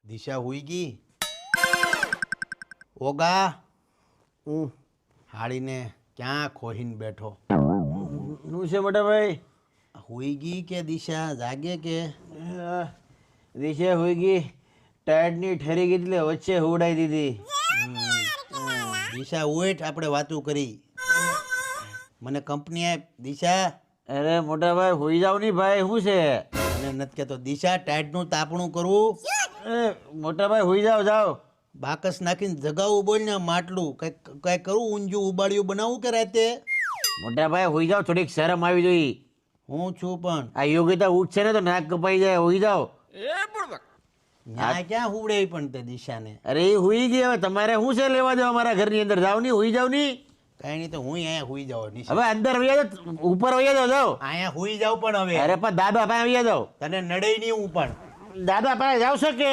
દિશા હુઈ ગઈ ઓગા હાડીને ક્યાં ખોહીને બેઠો શું છે મોટા ભાઈ? હુઈ ગઈ કે દિશા જાગે કે દિશા હોઈ ગઈ, ટાયર્ડની ઠરી ગઈ એટલે વચ્ચે હુવડાવી દીધી. દિશા ઉઠ, આપણે વાતું કરી. મને કંપની આપ દિશા. અરે મોટા ભાઈ હોઈ જાવ નહીં ભાઈ, શું છે? અને નથી કહેતો દિશા ટાઈટનું તાપણું કરવું. મોટા ભાઈ હોઈ જાવ જાવ. બાકસ નાખીને જગાવું બોલ ને માટલું કઈ કરું, ઊંજું ઉબાડિયું બનાવું કે રાતે? મોટા ભાઈ હોઈ જાવ, થોડીક શરમ આવી જોઈએ. હું છું પણ આ યોગિતા ઉઠશે ને તો નાક કપાઈ જાય. હોઈ જાવ. ન્યા ક્યાં હુવડે પણ તે દિશાને. અરે એ હોઈ ગઈ, હવે તમારે શું છે લેવા દેવા મારા ઘરની અંદર? જાવ નહીં, હોઈ જાવ નહીં. કઈ નહીં તો હું અહીંયા હુઈ જાવ. હવે અંદર વયા જાવ, ઉપર વયા જાવ. જાવ અહીંયા હુઈ જાવ પણ હવે. અરે પણ દાદા પાસે વયા જાવ. તને નડે નહીં હું પણ દાદા પાસે જાવ છો કે?